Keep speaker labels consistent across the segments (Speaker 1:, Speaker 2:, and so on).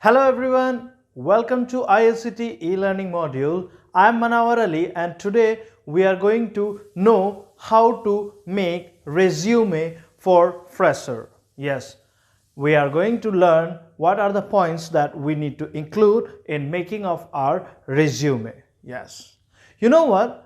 Speaker 1: Hello everyone, welcome to IACT e-learning module. I am Manawar Ali and today we are going to know how to make resume for fresher. Yes, we are going to learn what are the points that we need to include in making of our resume. Yes. You know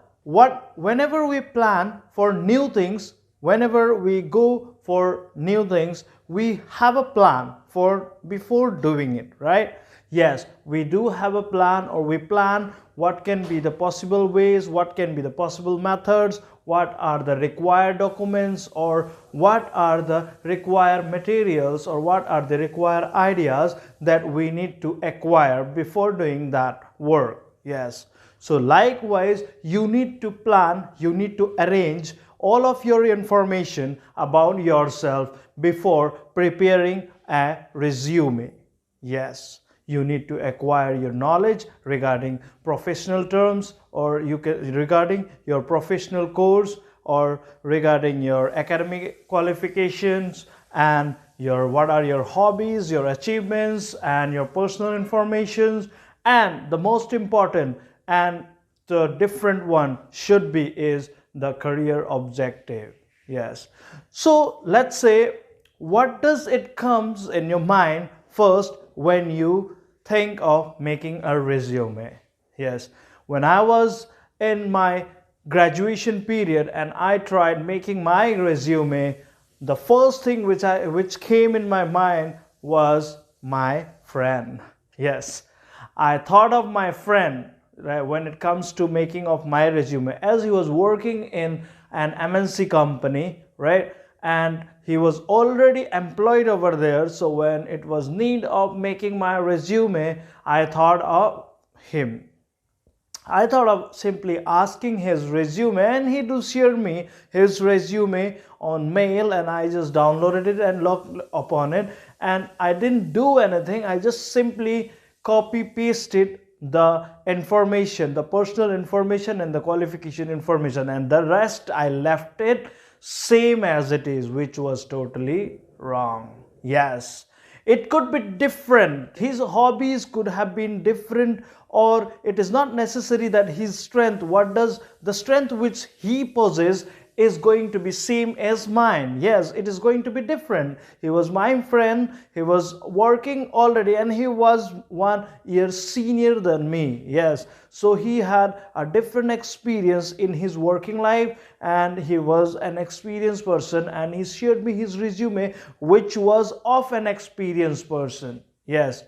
Speaker 1: whenever we plan for new things, whenever we go for new things, we have a plan for before doing it, right? Yes, we do have a plan, or we plan what can be the possible ways, what can be the possible methods, what are the required documents, or what are the required materials, or what are the required ideas that we need to acquire before doing that work. Yes. So likewise, you need to plan, you need to arrange all of your information about yourself before preparing a resume. Yes, you need to acquire your knowledge regarding professional terms, or regarding your professional course, or regarding your academic qualifications, and what are your hobbies, your achievements, and your personal information. And the most important and the different one should be is the career objective. Yes, so let's say, what does it comes in your mind first when you think of making a resume? Yes, when I was in my graduation period and I tried making my resume, the first thing which came in my mind was my friend. Yes, I thought of my friend, right, when it comes to making of my resume, as he was working in an MNC company, right, and he was already employed over there. So when it was need of making my resume, I thought of him. I thought of simply asking his resume, and he do share me his resume on mail, and I just downloaded it and looked upon it, and I didn't do anything. I just simply copy pasted the information, the personal information and the qualification information, and the rest I left it same as it is, which was totally wrong. Yes, it could be different, his hobbies could have been different, or it is not necessary that his strength, what does the strength which he possesses, is going to be same as mine. Yes, it is going to be different. He was my friend, he was working already, and he was 1 year senior than me. Yes, so he had a different experience in his working life, and he was an experienced person, and he shared me his resume which was of an experienced person. Yes,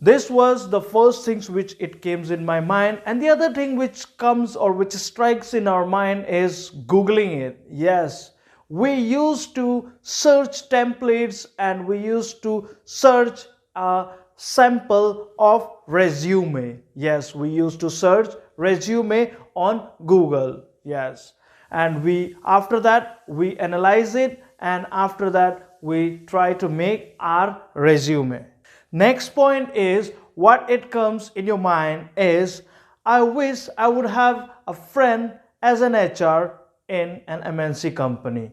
Speaker 1: this was the first things which it came in my mind. And the other thing which comes or which strikes in our mind is googling it. Yes, we used to search templates, and we used to search a sample of resume. Yes, we used to search resume on Google. Yes, and we after that we analyze it, and after that we try to make our resume. Next point is, what it comes in your mind is, I wish I would have a friend as an HR in an MNC company.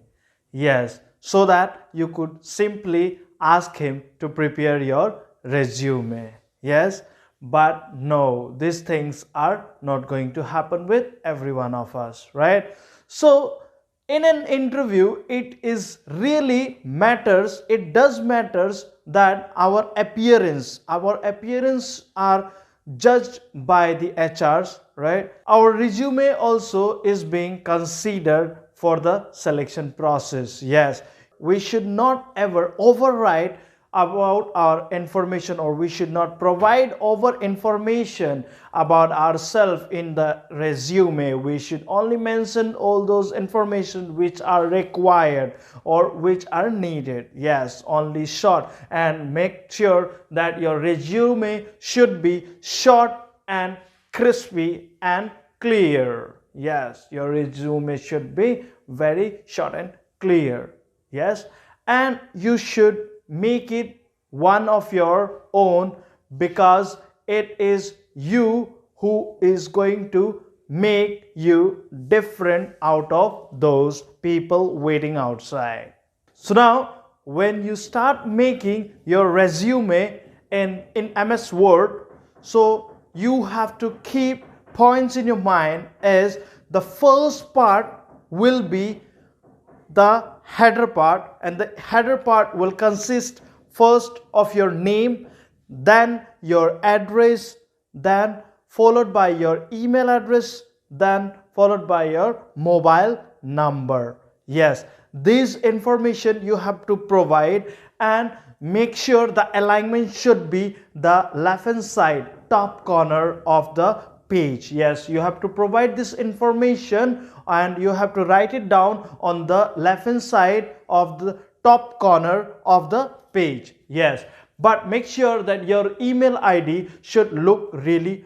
Speaker 1: Yes, so that you could simply ask him to prepare your resume. Yes, but no, these things are not going to happen with every one of us, right? So in an interview, it is really matters, it does matters that our appearance are judged by the HRs, right? Our resume also is being considered for the selection process. Yes, we should not ever overwrite about our information, or we should not provide over information about ourselves in the resume. We should only mention all those information which are required or which are needed. Yes, only short, and make sure that your resume should be short and crispy and clear. Yes, your resume should be very short and clear. Yes, and you should make it one of your own, because it is you who is going to make you different out of those people waiting outside. So now when you start making your resume, in MS Word. So you have to keep points in your mind as the first part will be the header part, and the header part will consist first of your name, then your address, then followed by your email address, then followed by your mobile number. Yes, this information you have to provide, and make sure the alignment should be the left hand side top corner of the page. Yes, you have to provide this information and you have to write it down on the left hand side of the top corner of the page. Yes, but make sure that your email ID should look really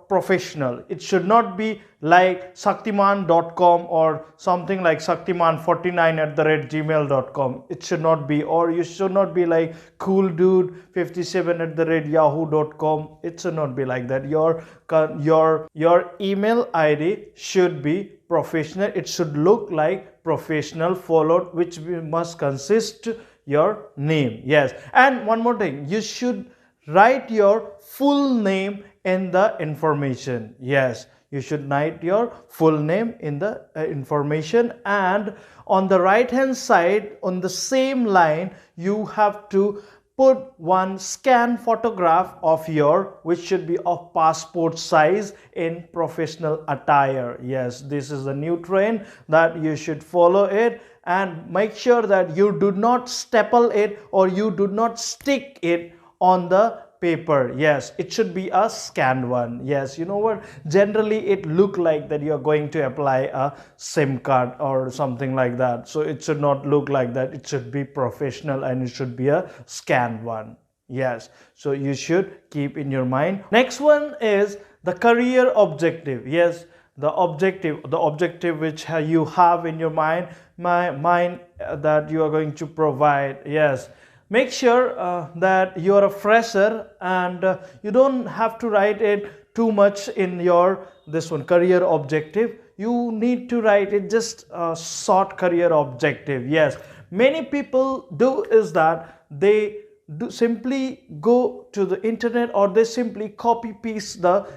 Speaker 1: professional. It should not be like saktiman.com or something like saktiman49@gmail.com. It should not be, or you should not be like cooldude57@yahoo.com. It should not be like that. Your email ID should be professional. It should look like professional, followed which must consist your name. Yes, and one more thing, you should write your full name in the information. Yes, you should write your full name in the information, and on the right hand side on the same line you have to put one scan photograph of your, which should be of passport size in professional attire. Yes, this is the new trend that you should follow it, and make sure that you do not staple it or you do not stick it on the paper. Yes, it should be a scanned one. Yes, you know what, generally it look like that you are going to apply a SIM card or something like that, so it should not look like that. It should be professional and it should be a scanned one. Yes, so you should keep in your mind. Next one is the career objective. Yes, the objective which you have in your mind that you are going to provide. Yes, make sure that you are a fresher, and you don't have to write it too much in your this one career objective. You need to write it just a short career objective. Yes, many people do is that they do simply go to the internet, or they simply copy paste the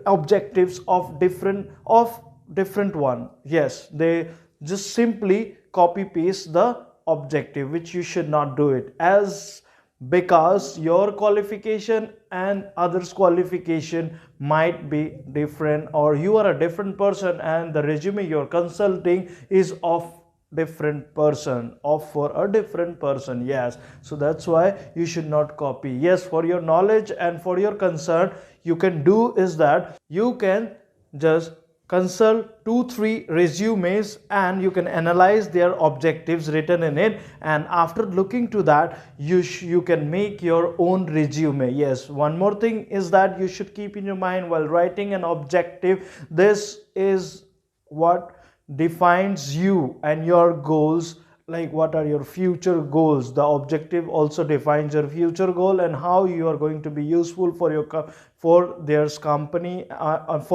Speaker 1: objectives of different one. Yes, they just simply copy paste the objective, which you should not do it, as because your qualification and others qualification might be different, or you are a different person and the resume you're consulting is of different person, for a different person. Yes, so that's why you should not copy. Yes, for your knowledge and for your concern, you can do is that you can just consult 2-3 resumes and you can analyze their objectives written in it, and after looking to that you can make your own resume. Yes, one more thing is that you should keep in your mind while writing an objective, this is what defines you and your goals, like what are your future goals. The objective also defines your future goal and how you are going to be useful for your company, for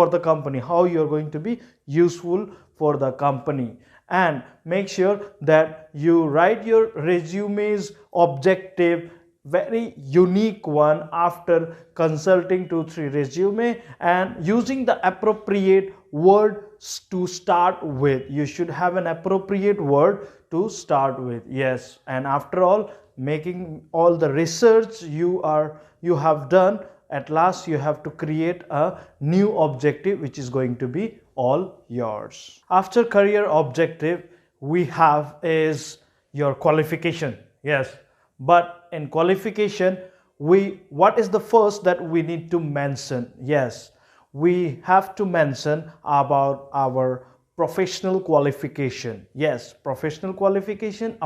Speaker 1: the company, how you are going to be useful for the company. And make sure that you write your resume's objective very unique one after consulting 2-3 resume and using the appropriate word to start with. You should have an appropriate word to start with. Yes, and after all, making all the research you have done, at last you have to create a new objective which is going to be all yours. After career objective, we have is your qualification. Yes, but in qualification, what is the first that we need to mention? Yes, we have to mention about our professional qualification. Yes, professional qualification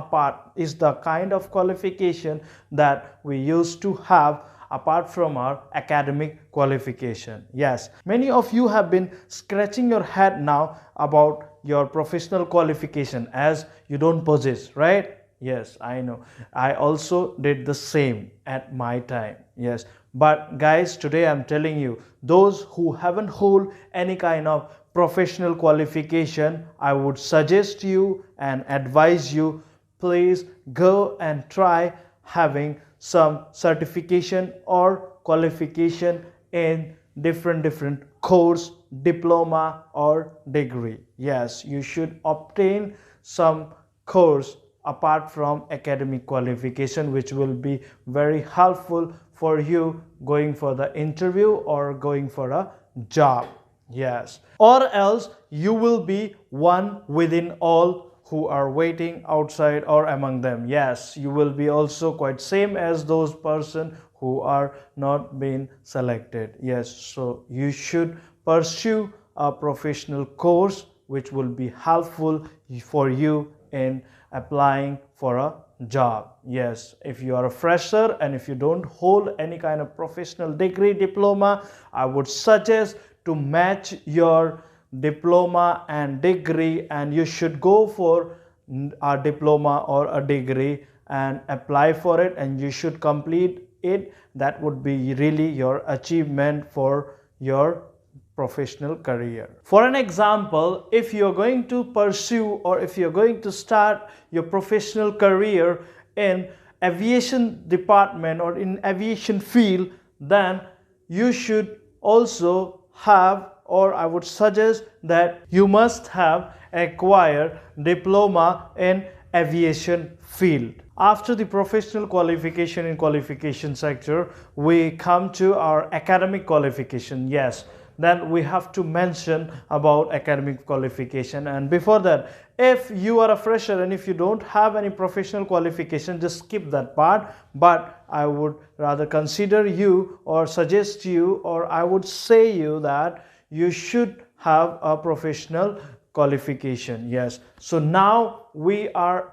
Speaker 1: is the kind of qualification that we used to have apart from our academic qualification. Yes, many of you have been scratching your head now about your professional qualification as you don't possess, right? Yes, I know. I also did the same at my time. Yes, but guys, today I'm telling you, those who haven't hold any kind of professional qualification, I would suggest you and advise you, please go and try having some certification or qualification in different course, diploma or degree. Yes, you should obtain some course apart from academic qualification, which will be very helpful for you going for the interview or going for a job. Yes, or else you will be one within all who are waiting outside or among them. Yes, you will be also quite same as those person who are not being selected. Yes, so you should pursue a professional course which will be helpful for you in applying for a job. Yes, if you are a fresher and if you don't hold any kind of professional degree, diploma, I would suggest to match your diploma and degree, and you should go for a diploma or a degree and apply for it, and you should complete it. That would be really your achievement for your professional career. For an example, if you're going to pursue or if you're going to start your professional career in aviation department or in aviation field, then you should also have, or I would suggest that you must have acquired diploma in aviation field. After the professional qualification in qualification sector, we come to our academic qualification. Yes, then we have to mention about academic qualification. And before that, if you are a fresher and if you don't have any professional qualification, just skip that part. But I would rather consider you or suggest you, or I would say you that you should have a professional qualification. Yes, so now we are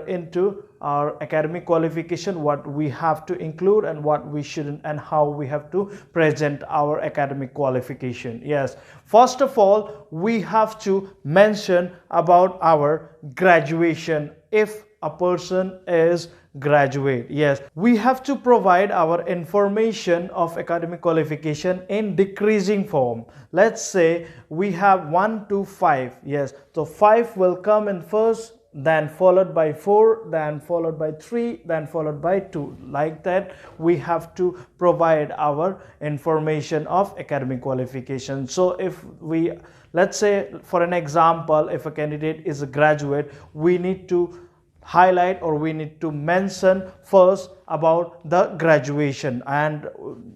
Speaker 1: into our academic qualification, what we have to include and what we shouldn't, and how we have to present our academic qualification. Yes, first of all, we have to mention about our graduation. If a person is graduate, yes, we have to provide our information of academic qualification in decreasing form. Let's say we have 1 to 5. Yes, so 5 will come in first, then followed by 4, then followed by 3, then followed by 2. Like that, we have to provide our information of academic qualification. So if we, let's say for an example, if a candidate is a graduate, we need to highlight or we need to mention first about the graduation, and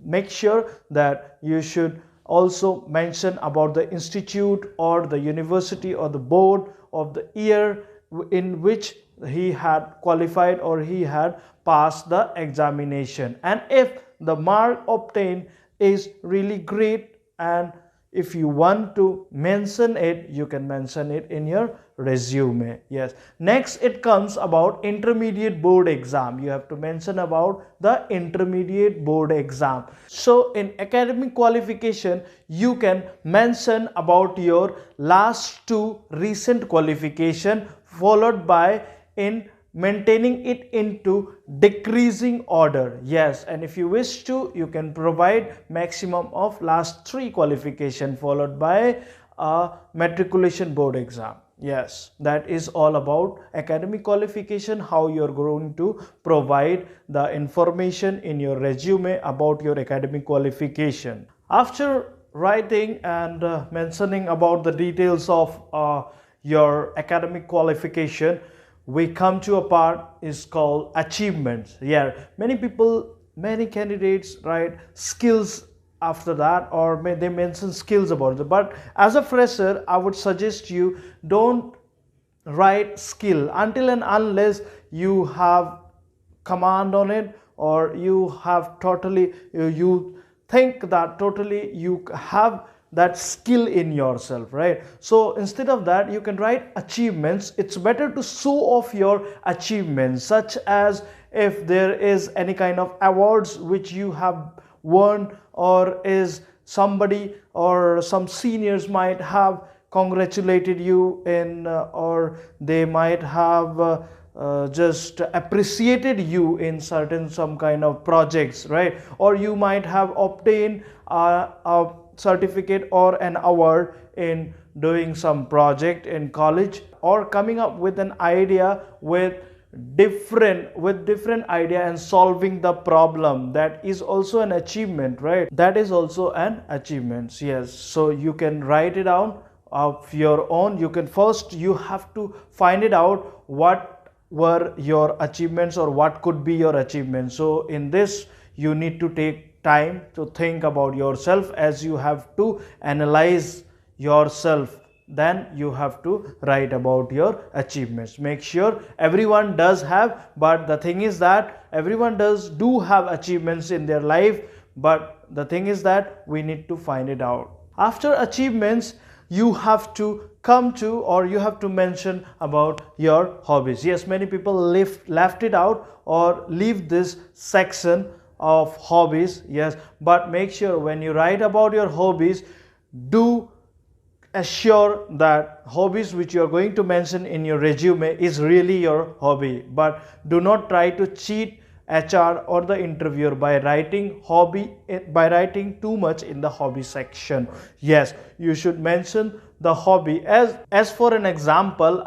Speaker 1: make sure that you should also mention about the institute or the university or the board of the year in which he had qualified or he had passed the examination. And if the mark obtained is really great, and if you want to mention it, you can mention it in your resume. Yes, next it comes about intermediate board exam. You have to mention about the intermediate board exam. So in academic qualification, you can mention about your last 2 recent qualification, followed by in maintaining it into decreasing order. Yes, and if you wish to, you can provide maximum of last 3 qualification followed by a matriculation board exam. Yes, that is all about academic qualification, how you're going to provide the information in your resume about your academic qualification. After writing and mentioning about the details of your academic qualification, we come to a part is called achievements. Yeah, many candidates write skills after that, or they mention skills about it. But as a fresher, I would suggest you don't write skill until and unless you have command on it, or you have totally, you think that totally you have that skill in yourself, right? So instead of that, you can write achievements. It's better to show off your achievements, such as if there is any kind of awards which you have won, or is somebody or some seniors might have congratulated you in, or they might have just appreciated you in some kind of projects, right? Or you might have obtained a certificate or an award in doing some project in college, or coming up with an idea with different idea and solving the problem. That is also an achievement, right? That is also an achievement. Yes, so you can write it down of your own. You have to find it out what were your achievements or what could be your achievements. So in this you need to take time to think about yourself, as you have to analyze yourself, then you have to write about your achievements. Make sure everyone does have, but the thing is that everyone do have achievements in their life, but the thing is that we need to find it out. After achievements, you have to come to, or you have to mention about your hobbies. Yes, many people left it out or leave this section of hobbies. Yes, but make sure when you write about your hobbies, do assure that hobbies which you are going to mention in your resume is really your hobby. But do not try to cheat HR or the interviewer by writing too much in the hobby section. Yes, you should mention the hobby. As for an example,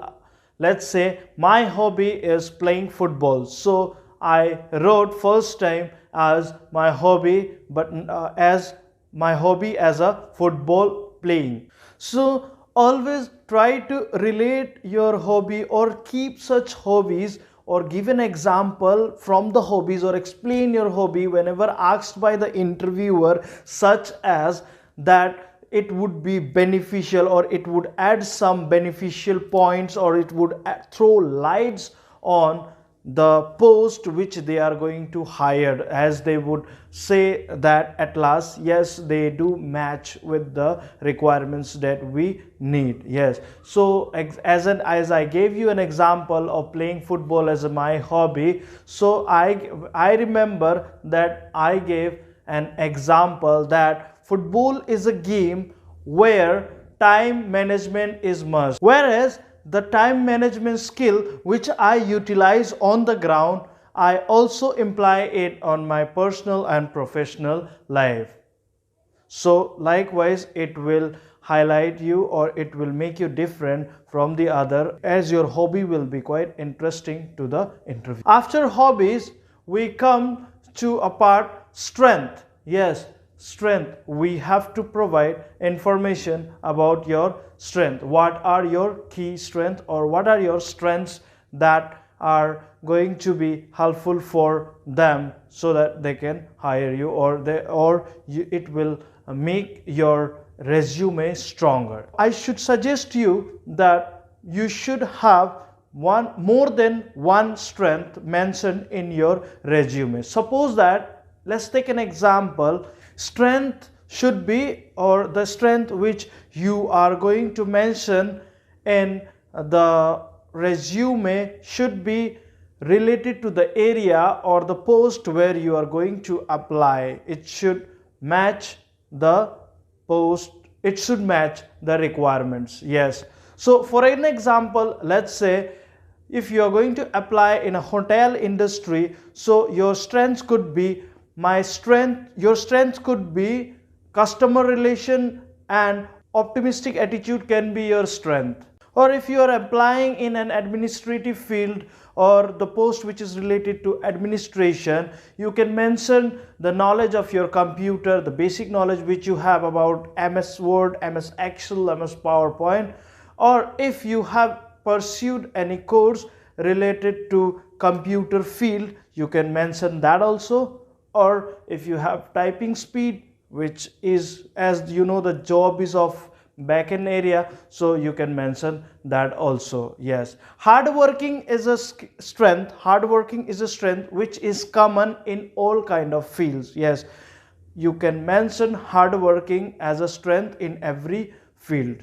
Speaker 1: let's say my hobby is playing football, so I wrote first time as my hobby, but as my hobby as a football playing. So always try to relate your hobby or keep such hobbies, or give an example from the hobbies, or explain your hobby whenever asked by the interviewer, such as that it would be beneficial, or it would add some beneficial points, or it would throw lights on the post which they are going to hire, as they would say that at last, yes, they do match with the requirements that we need. Yes, so as I gave you an example of playing football as my hobby, so I remember that I gave an example that football is a game where time management is must, whereas the time management skill which I utilize on the ground, I also imply it on my personal and professional life. So likewise, it will highlight you, or it will make you different from the other, as your hobby will be quite interesting to the interview. After hobbies, we come to a part strength. Yes, strength. We have to provide information about your strength. What are your key strengths, or what are your strengths that are going to be helpful for them, so that they can hire you, or it will make your resume stronger. I should suggest you that you should have more than one strength mentioned in your resume. Suppose that, let's take an example, strength should be, or the strength which you are going to mention in the resume should be related to the area or the post where you are going to apply. It should match the post, it should match the requirements. Yes, so for an example, let's say if you are going to apply in a hotel industry, so your strengths could be, your strength could be customer relation, and optimistic attitude can be your strength. Or if you are applying in an administrative field, or the post which is related to administration, you can mention the knowledge of your computer, the basic knowledge which you have about MS Word, MS Excel, MS PowerPoint. Or if you have pursued any course related to computer field, you can mention that also. Or if you have typing speed, which is, as you know, the job is of back-end area, so you can mention that also. Yes, hardworking is a strength. Hardworking is a strength which is common in all kind of fields. Yes, you can mention hardworking as a strength in every field.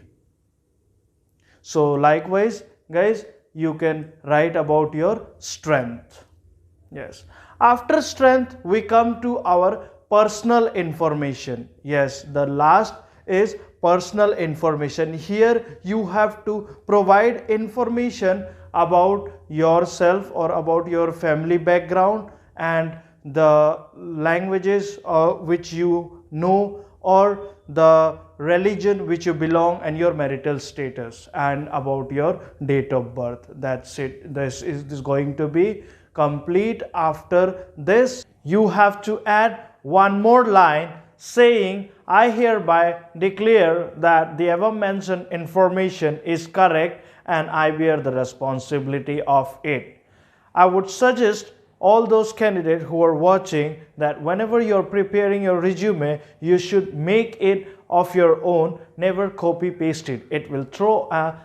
Speaker 1: So likewise, guys, you can write about your strength. Yes, after strength we come to our personal information. Yes, the last is personal information. Here you have to provide information about yourself, or about your family background, and the languages which you know, or the religion which you belong and your marital status, and about your date of birth. That's it. This is going to be complete. After this, you have to add one more line saying, I hereby declare that the above mentioned information is correct and I bear the responsibility of it. I would suggest all those candidates who are watching that whenever you're preparing your resume, you should make it of your own, never copy paste it. It will throw a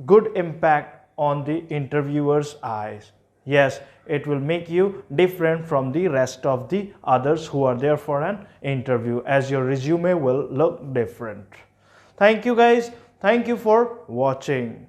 Speaker 1: good impact on the interviewer's eyes. Yes, it will make you different from the rest of the others who are there for an interview, as your resume will look different. Thank you guys. Thank you for watching.